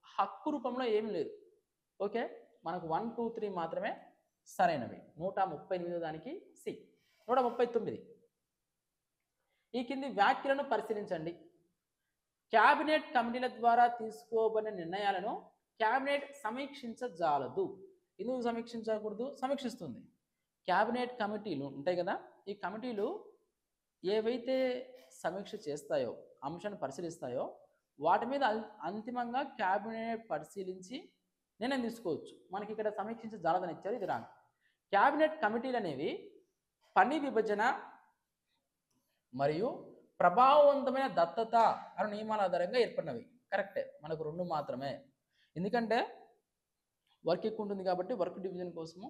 హక్కు రూపంలో ఏమీ లేదు. ఓకే, మనకు 1 2 3 మాత్రమే సరైనవి. 138 దానికి సి. 139. ఈ కింది వ్యాఖ్యలను పరిశీలించండి. క్యాబినెట్ కమిటీల ద్వారా తీసుకోబడిన నిర్ణయాలను క్యాబినెట్ సమీక్షించజాలదు. ఎందుకు సమీక్షించకూడదు? సమీక్షిస్తుంది. క్యాబినెట్ కమిటీలు ఉంటాయి కదా, ఈ కమిటీలు ఏవైతే సమీక్ష చేస్తాయో, అంశాన్ని పరిశీలిస్తాయో, వాటి మీద అంతిమంగా క్యాబినెట్ పరిశీలించి నిర్ణయం తీసుకోవచ్చు. మనకి ఇక్కడ సమీక్షించజాలదని ఇచ్చారు, ఇది రాంగ్. క్యాబినెట్ కమిటీలు అనేవి పని విభజన మరియు ప్రభావవంతమైన దత్తత అనే నియమాల ఆధారంగా ఏర్పడినవి. కరెక్టే, మనకు 2 మాత్రమే. ఎందుకంటే వర్క్ ఎక్కువ ఉంటుంది కాబట్టి వర్క్ డివిజన్ కోసము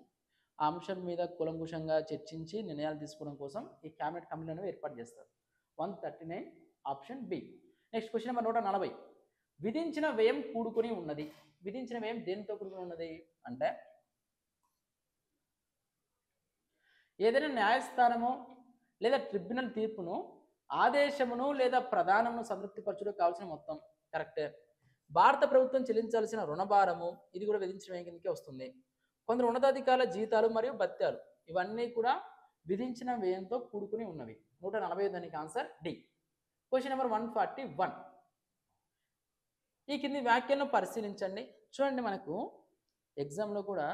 ఆ అంశం మీద కూలంకుషంగా చర్చించి నిర్ణయాలు తీసుకోవడం కోసం ఈ క్యాబినెట్ కమిటీలు అనేవి ఏర్పాటు చేస్తారు. 139 option B. Next question number 140. విధించిన వ్యయం కూడుకొని ఉన్నది. విధించిన వ్యయం దేనితో కూడుకొని ఉన్నది అంటే, ఏదైనా న్యాయస్థానము లేదా ట్రిబ్యునల్ తీర్పును, ఆదేశమును లేదా ప్రధానమును సంతృప్తిపరచుటకు కావాల్సిన మొత్తం. కరెక్టే. భారత ప్రభుత్వం చెల్లించాల్సిన రుణభారము, ఇది కూడా విధించిన వ్యయం కిందకే వస్తుంది. కొందరు ఉన్నతాధికారుల జీతాలు మరియు భత్యాలు, ఇవన్నీ కూడా విధించిన వ్యయంతో కూడుకుని ఉన్నవి. 140 దానికి ఆన్సర్ డి. Question number 141. ఈ కింది వ్యాఖ్యలను పరిశీలించండి. చూడండి, మనకు ఎగ్జామ్లో కూడా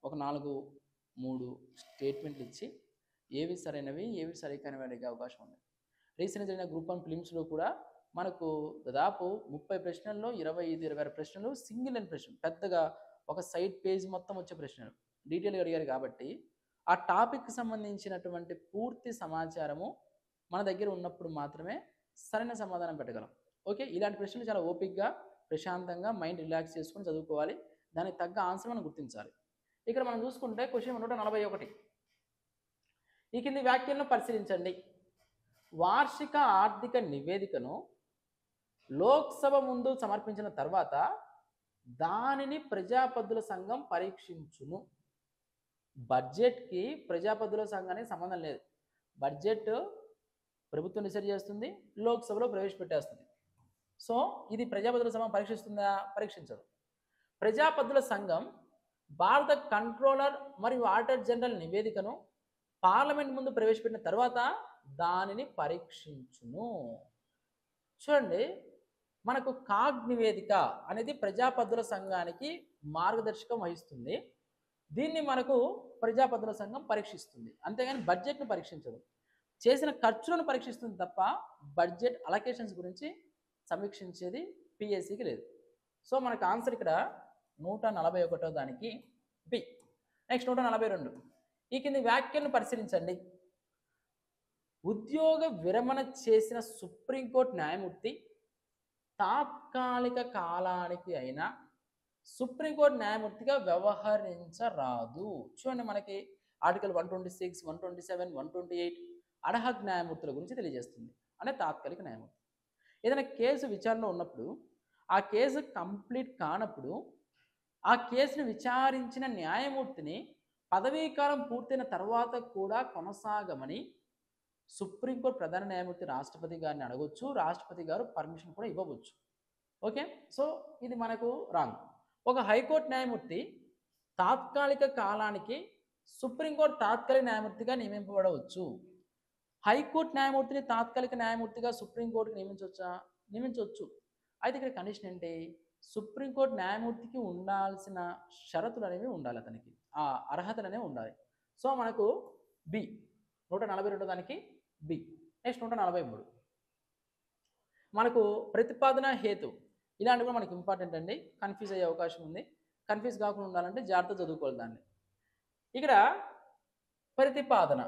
ఒక 4-3 స్టేట్మెంట్లు ఇచ్చి ఏవి సరైనవి ఏవి సరికానివి అడిగే అవకాశం ఉంది. రీసెంట్ జరిగిన గ్రూప్ 1 ఫిలిమ్స్లో కూడా మనకు దాదాపు 30 ప్రశ్నల్లో 25-26 ప్రశ్నలు సింగిల్ అండ్ ప్రశ్నలు, పెద్దగా ఒక సైడ్ పేజ్ మొత్తం వచ్చే ప్రశ్నలు డీటెయిల్గా అడిగారు. కాబట్టి ఆ టాపిక్కి సంబంధించినటువంటి పూర్తి సమాచారము మన దగ్గర ఉన్నప్పుడు మాత్రమే సరైన సమాధానం పెట్టగలం. ఓకే, ఇలాంటి ప్రశ్నలు చాలా ఓపిక్గా ప్రశాంతంగా మైండ్ రిలాక్స్ చేసుకొని చదువుకోవాలి. దానికి తగ్గ ఆన్సర్ మనం గుర్తించాలి. ఇక్కడ మనం చూసుకుంటే క్వశ్చన్ 141. ఈ కింది వ్యాఖ్యలను పరిశీలించండి. వార్షిక ఆర్థిక నివేదికను లోక్సభ ముందు సమర్పించిన తర్వాత దానిని ప్రజాపద్దుల సంఘం పరీక్షించును. బడ్జెట్కి ప్రజాపద్దుల సంఘానికి సంబంధం లేదు. బడ్జెట్ ప్రభుత్వం డిసైడ్ చేస్తుంది, లోక్సభలో ప్రవేశపెట్టేస్తుంది. సో ఇది ప్రజాపద్దుల సంఘం పరీక్షిస్తుందా? పరీక్షించదు. ప్రజాపద్దుల సంఘం భారత కంట్రోలర్ మరియు ఆడిటర్ జనరల్ నివేదికను పార్లమెంట్ ముందు ప్రవేశపెట్టిన తర్వాత దానిని పరీక్షించును. చూడండి, మనకు కాగ్ నివేదిక అనేది ప్రజాపద్దుల సంఘానికి మార్గదర్శకం వహిస్తుంది. దీన్ని మనకు ప్రజాపద్దుల సంఘం పరీక్షిస్తుంది, అంతేగాని బడ్జెట్ను పరీక్షించదు. చేసిన ఖర్చులను పరీక్షిస్తుంది తప్ప బడ్జెట్ అలొకేషన్స్ గురించి సమీక్షించేది పిఎస్సికి లేదు. సో మనకు ఆన్సర్ ఇక్కడ 141వ దానికి బి. నెక్స్ట్ 142. ఈ కింది వ్యాఖ్యలను పరిశీలించండి. ఉద్యోగ విరమణ చేసిన సుప్రీంకోర్టు న్యాయమూర్తి తాత్కాలిక కాలానికి అయినా సుప్రీంకోర్టు న్యాయమూర్తిగా వ్యవహరించరాదు. చూడండి, మనకి ఆర్టికల్ 126, 127, 128 అర్హత న్యాయమూర్తుల గురించి తెలియజేస్తుంది. అంటే తాత్కాలిక న్యాయమూర్తి ఏదైనా కేసు విచారణలో ఉన్నప్పుడు, ఆ కేసు కంప్లీట్ కానప్పుడు ఆ కేసును విచారించిన న్యాయమూర్తిని పదవీకాలం పూర్తయిన తర్వాత కూడా కొనసాగమని సుప్రీంకోర్టు ప్రధాన న్యాయమూర్తి రాష్ట్రపతి గారిని అడగొచ్చు. రాష్ట్రపతి గారు పర్మిషన్ కూడా ఇవ్వవచ్చు. ఓకే, సో ఇది మనకు రాంగ్. ఒక హైకోర్టు న్యాయమూర్తి తాత్కాలిక కాలానికి సుప్రీంకోర్టు తాత్కాలిక న్యాయమూర్తిగా నియమింపబడవచ్చు. హైకోర్టు న్యాయమూర్తిని తాత్కాలిక న్యాయమూర్తిగా సుప్రీంకోర్టుకి నియమించవచ్చు. అయితే ఇక్కడ కండిషన్ ఏంటి? సుప్రీంకోర్టు న్యాయమూర్తికి ఉండాల్సిన షరతులు అనేవి ఉండాలి, అతనికి ఆ అర్హతలు అనేవి ఉండాలి. సో మనకు బి 142 దానికి బి. నెక్స్ట్ 143 మనకు ప్రతిపాదన హేతు. ఇలాంటివి కూడా మనకి ఇంపార్టెంట్ అండి, కన్ఫ్యూజ్ అయ్యే అవకాశం ఉంది. కన్ఫ్యూజ్ కాకుండా ఉండాలంటే జాగ్రత్త చదువుకోవాలి దాన్ని. ఇక్కడ ప్రతిపాదన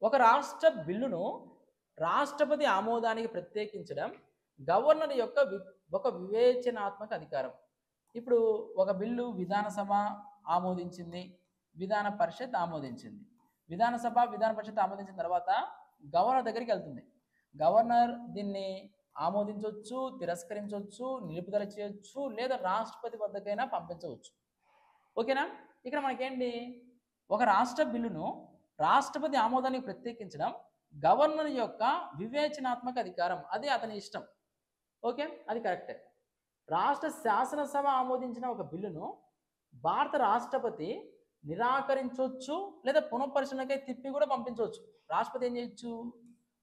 ఒక రాష్ట్ర బిల్లును రాష్ట్రపతి ఆమోదానికి ప్రత్యేకించడం గవర్నర్ యొక్క ఒక వివేచనాత్మక అధికారం. ఇప్పుడు ఒక బిల్లు విధానసభ ఆమోదించింది, విధాన పరిషత్ ఆమోదించింది. విధాన పరిషత్ ఆమోదించిన తర్వాత గవర్నర్ దగ్గరికి వెళ్తుంది. గవర్నర్ దీన్ని ఆమోదించవచ్చు, తిరస్కరించవచ్చు, నిలుపుదల చేయొచ్చు, లేదా రాష్ట్రపతి వద్దకైనా పంపించవచ్చు. ఓకేనా? ఇక్కడ మనకేంటి, ఒక రాష్ట్ర బిల్లును రాష్ట్రపతి ఆమోదానికి ప్రత్యేకించడం గవర్నర్ యొక్క వివేచనాత్మక అధికారం, అది అతని ఇష్టం. ఓకే, అది కరెక్టే. రాష్ట్ర శాసనసభ ఆమోదించిన ఒక బిల్లును భారత రాష్ట్రపతి నిరాకరించవచ్చు, లేదా పునఃపరిశీలనకై తిప్పి కూడా పంపించవచ్చు. రాష్ట్రపతి ఏం చేయొచ్చు?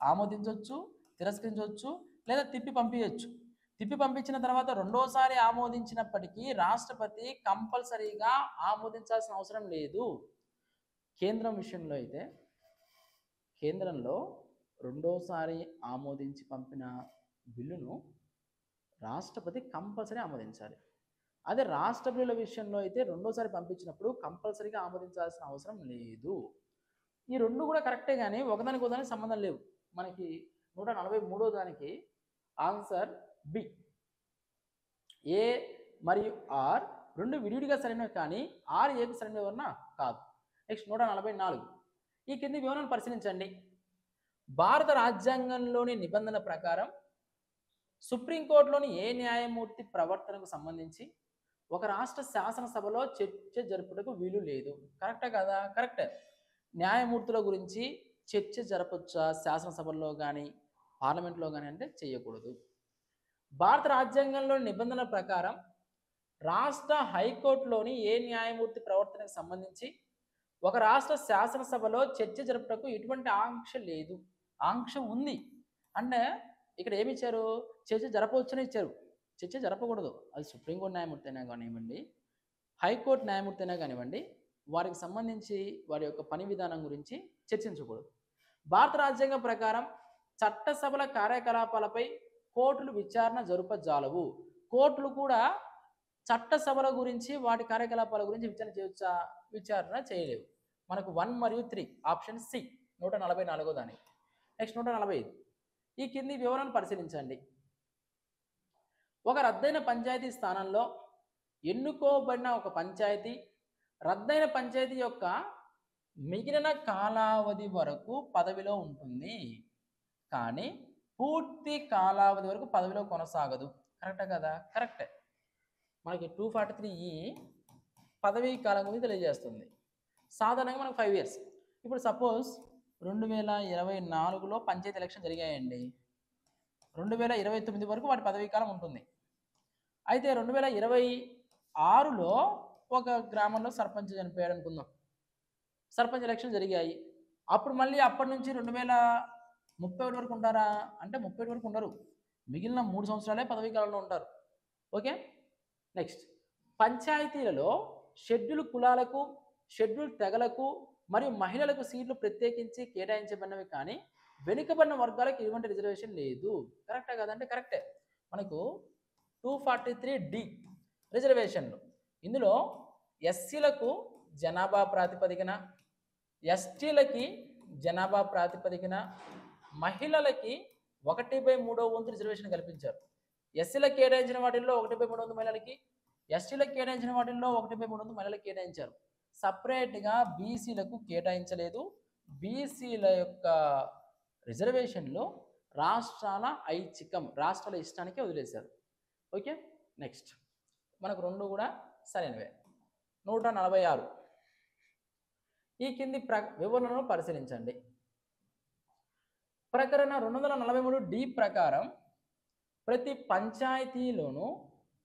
ఆమోదించవచ్చు, తిరస్కరించవచ్చు, లేదా తిప్పి పంపించవచ్చు. తిప్పి పంపించిన తర్వాత రెండోసారి ఆమోదించినప్పటికీ రాష్ట్రపతి కంపల్సరీగా ఆమోదించాల్సిన అవసరం లేదు. కేంద్రం విషయంలో అయితే కేంద్రంలో రెండోసారి ఆమోదించి పంపిన బిల్లును రాష్ట్రపతి కంపల్సరీ ఆమోదించాలి. అదే రాష్ట్ర బిల్లుల విషయంలో అయితే రెండోసారి పంపించినప్పుడు కంపల్సరీగా ఆమోదించాల్సిన అవసరం లేదు. ఈ రెండు కూడా కరెక్టే, కానీ ఒకదానికి ఒకదానికి సంబంధం లేవు. మనకి 143వ దానికి ఆన్సర్ బి. ఏ మరియు ఆర్ రెండు విడివిడిగా సరైనవి, కానీ ఆర్ ఏకి సరైనవన్నా కాదు. నెక్స్ట్ 144. ఈ కింది వివరణను పరిశీలించండి. భారత రాజ్యాంగంలోని నిబంధనల ప్రకారం సుప్రీంకోర్టులోని ఏ న్యాయమూర్తి ప్రవర్తనకు సంబంధించి ఒక రాష్ట్ర శాసనసభలో చర్చ జరుపుటకు వీలు లేదు. కరెక్టే కదా? కరెక్టే. న్యాయమూర్తుల గురించి చర్చ జరపచ్చా శాసనసభల్లో కానీ పార్లమెంట్లో కానీ అంటే చేయకూడదు. భారత రాజ్యాంగంలోని నిబంధనల ప్రకారం రాష్ట్ర హైకోర్టులోని ఏ న్యాయమూర్తి ప్రవర్తనకు సంబంధించి ఒక రాష్ట్ర శాసనసభలో చర్చ జరుపుటకు ఎటువంటి ఆంక్ష లేదు. ఆంక్ష ఉంది అంటే ఇక్కడ ఏమి ఇచ్చారు? చర్చ జరపవచ్చని ఇచ్చారు, చర్చ జరపకూడదు. అది సుప్రీంకోర్టు న్యాయమూర్తి అయినా కానివ్వండి, హైకోర్టు న్యాయమూర్తి అయినా కానివ్వండి, వారికి సంబంధించి వారి యొక్క పని విధానం గురించి చర్చించకూడదు. భారత రాజ్యాంగం ప్రకారం చట్టసభల కార్యకలాపాలపై కోర్టులు విచారణ జరుపజాలవు. కోర్టులు కూడా చట్టసభల గురించి వాటి కార్యకలాపాల గురించి విచారణ చేయవచ్చా? విచారణ చేయలేవు. మనకు 1 మరియు 3 ఆప్షన్ సి 144వ దానికి. నెక్స్ట్ 145. ఈ కింది వివరాలను పరిశీలించండి. ఒక రద్దయిన పంచాయతీ స్థానంలో ఎన్నుకోబడిన ఒక పంచాయతీ రద్దయిన పంచాయతీ యొక్క మిగిలిన కాలావధి వరకు పదవిలో ఉంటుంది, కానీ పూర్తి కాలావధి వరకు పదవిలో కొనసాగదు. కరెక్టే కదా? కరెక్టే. మనకి 243E పదవీ కాలం గురించి తెలియజేస్తుంది. సాధారణంగా మనకు 5 years. ఇప్పుడు సపోజ్ 2024లో పంచాయతీ ఎలక్షన్ జరిగాయండి. 2029 వరకు వాటి పదవీ కాలం ఉంటుంది. అయితే 2026లో ఒక గ్రామంలో సర్పంచ్ చనిపోయాడు అనుకుందాం. సర్పంచ్ ఎలక్షన్ జరిగాయి. అప్పుడు మళ్ళీ అప్పటి నుంచి 2031 వరకు ఉంటారా అంటే 31 వరకు ఉండరు. మిగిలిన 3 సంవత్సరాలే పదవీ కాలంలో ఉంటారు. ఓకే. నెక్స్ట్, పంచాయతీలలో షెడ్యూల్ కులాలకు, షెడ్యూల్ తెగలకు మరియు మహిళలకు సీట్లు ప్రత్యేకించి కేటాయించబడినవి కానీ వెనుకబడిన వర్గాలకు ఎటువంటి రిజర్వేషన్ లేదు. కరెక్టే కదంటే కరెక్టే. మనకు 243D రిజర్వేషన్లు. ఇందులో ఎస్సీలకు జనాభా ప్రాతిపదికన, ఎస్టీలకి జనాభా ప్రాతిపదికన, మహిళలకి 1/3 వంతు రిజర్వేషన్ కల్పించారు. ఎస్సీలకు కేటాయించిన వాటిల్లో 1/3 వంతు మహిళలకి, ఎస్టీలకు కేటాయించిన వాటిల్లో 1/3 వంతు మహిళలకు కేటాయించారు. సపరేట్గా బీసీలకు కేటాయించలేదు. బీసీల యొక్క రిజర్వేషన్లు రాష్ట్రాల ఐచ్ఛికం, రాష్ట్రాల ఇష్టానికి వదిలేశారు. ఓకే. నెక్స్ట్, మనకు రెండు కూడా సరైనవే. 146 ఈ కింది వివరణను పరిశీలించండి. ప్రకరణ 243D ప్రకారం ప్రతి పంచాయతీలోనూ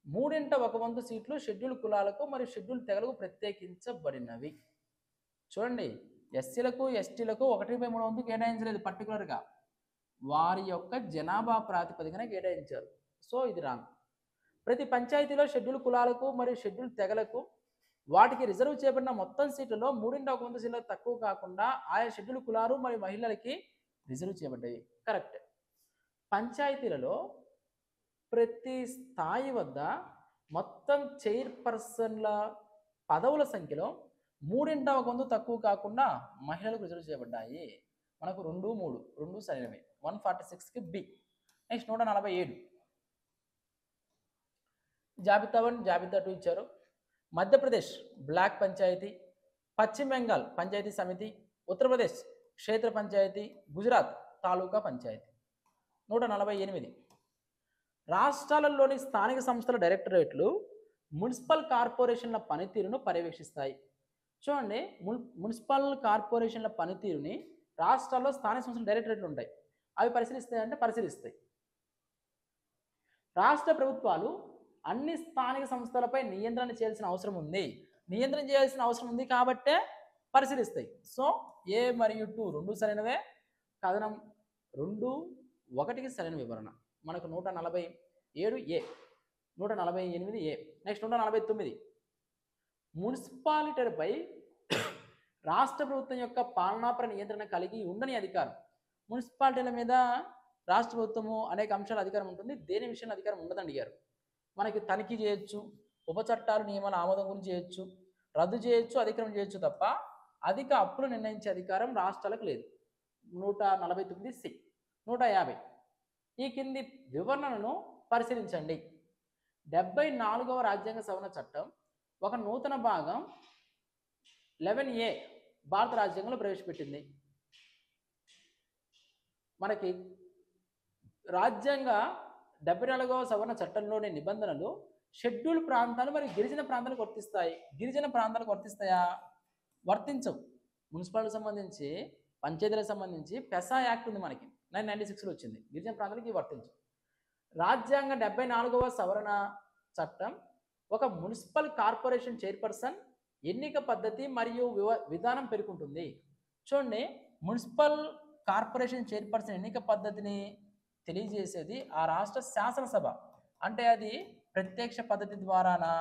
3/1 సీట్లు షెడ్యూల్ కులాలకు మరియు షెడ్యూల్ తెగలకు ప్రత్యేకించబడినవి. చూడండి, ఎస్సీలకు ఎస్టీలకు 1/3 కేటాయించలేదు, పర్టికులర్గా వారి యొక్క జనాభా ప్రాతిపదికన కేటాయించారు. సో ఇది రాంగ్. ప్రతి పంచాయతీలో షెడ్యూల్ కులాలకు మరియు షెడ్యూల్ తెగలకు వాటికి రిజర్వ్ చేయబడిన మొత్తం సీట్లలో 3/1 సీట్లకు తక్కువ కాకుండా ఆయా షెడ్యూల్ కులాలు మరియు మహిళలకి రిజర్వ్ చేయబడ్డాయి. కరెక్ట్. పంచాయతీలలో ప్రతి స్థాయి వద్ద మొత్తం చైర్పర్సన్ల పదవుల సంఖ్యలో 3/1 తక్కువ కాకుండా మహిళలకు రిజర్వ్ చేయబడ్డాయి. మనకు 2, 3 రెండు సరైనవి. 146కి బి. నెక్స్ట్ 147 జాబితా 1, జాబితా 2 ఇచ్చారు. మధ్యప్రదేశ్ బ్లాక్ పంచాయతీ, పశ్చిమ బెంగాల్ పంచాయతీ సమితి, ఉత్తరప్రదేశ్ క్షేత్ర పంచాయతీ, గుజరాత్ తాలూకా పంచాయతీ. 148 రాష్ట్రాలలోని స్థానిక సంస్థల డైరెక్టరేట్లు మున్సిపల్ కార్పొరేషన్ల పనితీరును పర్యవేక్షిస్తాయి. చూడండి, మున్సిపల్ కార్పొరేషన్ల పనితీరుని రాష్ట్రాల్లో స్థానిక సంస్థల డైరెక్టరేట్లు ఉంటాయి, అవి పరిశీలిస్తాయి అంటే పరిశీలిస్తాయి. రాష్ట్ర ప్రభుత్వాలు అన్ని స్థానిక సంస్థలపై నియంత్రణ చేయాల్సిన అవసరం ఉంది. నియంత్రణ చేయాల్సిన అవసరం ఉంది కాబట్టే పరిశీలిస్తాయి. సో ఏ మరియు 2 రెండు సరైనవే. కథనం 2, 1కి సరైన వివరణ. మనకు 147A, 148A. నెక్స్ట్ 149 మున్సిపాలిటీపై రాష్ట్ర ప్రభుత్వం యొక్క పాలనాపర నియంత్రణ కలిగి ఉండని అధికారం. మున్సిపాలిటీల మీద రాష్ట్ర ప్రభుత్వము అనేక అంశాల అధికారం ఉంటుంది, దేని విషయంలో అధికారం ఉండదని అడిగారు. మనకి తనిఖీ చేయొచ్చు, ఉపచట్టాలు నియమాల ఆమోదం గురించి చేయొచ్చు, రద్దు చేయొచ్చు, అధికారం చేయొచ్చు తప్ప అధిక అప్పులు నిర్ణయించే అధికారం రాష్ట్రాలకు లేదు. 149C. 150 ఈ కింది వివరణలను పరిశీలించండి. 74వ రాజ్యాంగ సవరణ చట్టం ఒక నూతన భాగం 11A భారత రాజ్యాంగంలో ప్రవేశపెట్టింది. మనకి రాజ్యాంగ 74వ సవరణ చట్టంలోని నిబంధనలు షెడ్యూల్ ప్రాంతాలు మరియు గిరిజన ప్రాంతాలకు వర్తిస్తాయి. గిరిజన ప్రాంతాలకు వర్తిస్తాయా? వర్తించవు. మున్సిపాలిటీకి సంబంధించి, పంచాయతీలకు సంబంధించి పెసా యాక్ట్ ఉంది మనకి, 1996లో వచ్చింది. గిరిజన ప్రాంతాలకి వర్తించు. రాజ్యాంగ 74వ సవరణ చట్టం ఒక మున్సిపల్ కార్పొరేషన్ చైర్పర్సన్ ఎన్నిక పద్ధతి మరియు విధానం పేర్కొంటుంది. చూడండి, మున్సిపల్ కార్పొరేషన్ చైర్పర్సన్ ఎన్నిక పద్ధతిని తెలియజేసేది ఆ రాష్ట్ర శాసనసభ. అంటే అది ప్రత్యక్ష పద్ధతి ద్వారానా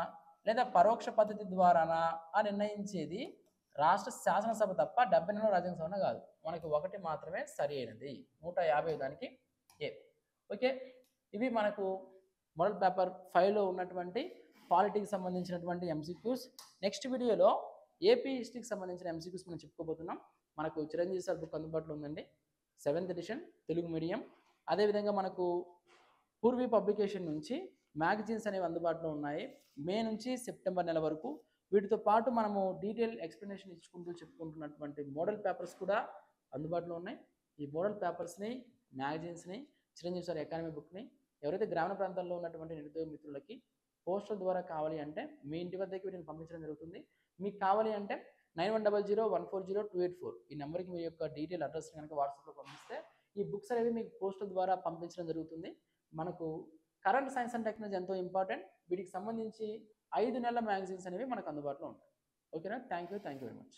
లేదా పరోక్ష పద్ధతి ద్వారానా అని నిర్ణయించేది రాష్ట్ర శాసనసభ తప్ప 74వ రాజ్యాంగ సవరణ కాదు. మనకి 1 మాత్రమే సరి అయినది. 150 దానికి ఏ. ఓకే, ఇవి మనకు మోడల్ పేపర్ 5లో ఉన్నటువంటి పాలిటీకి సంబంధించినటువంటి MCQs. నెక్స్ట్ వీడియోలో ఏపీ హిస్టరీకి సంబంధించిన MCQs మనం చెప్పుకోబోతున్నాం. మనకు చిరంజీవి సార్ బుక్ అందుబాటులో ఉందండి, 7th ఎడిషన్ తెలుగు మీడియం. అదేవిధంగా మనకు పూర్వీ పబ్లికేషన్ నుంచి మ్యాగజైన్స్ అనేవి అందుబాటులో ఉన్నాయి, మే నుంచి సెప్టెంబర్ నెల వరకు. వీటితో పాటు మనము డీటెయిల్ ఎక్స్ప్లెనేషన్ ఇచ్చుకుంటూ చెప్పుకుంటున్నటువంటి మోడల్ పేపర్స్ కూడా అందుబాటులో ఉన్నాయి. ఈ మోడల్ పేపర్స్ని, మ్యాగజైన్స్ని, చిరంజీవి సార్ అకాడమీ బుక్ని ఎవరైతే గ్రామీణ ప్రాంతాల్లో ఉన్నటువంటి నిరుద్యోగ మిత్రులకి పోస్టల్ ద్వారా కావాలి అంటే మీ ఇంటి వద్దకి వీటిని పంపించడం జరుగుతుంది. మీకు కావాలి అంటే 9100140284 ఈ నెంబర్కి మీ యొక్క డీటెయిల్ అడ్రస్ కనుక వాట్సాప్లో పంపిస్తే ఈ బుక్స్ అనేవి మీకు పోస్టల్ ద్వారా పంపించడం జరుగుతుంది. మనకు కరెంట్ సైన్స్ అండ్ టెక్నాలజీ ఎంతో ఇంపార్టెంట్. వీటికి సంబంధించి 5 నెలల మ్యాగజైన్స్ అనేవి మనకు అందుబాటులో ఉంటాయి. ఓకేనా? Thank you very much.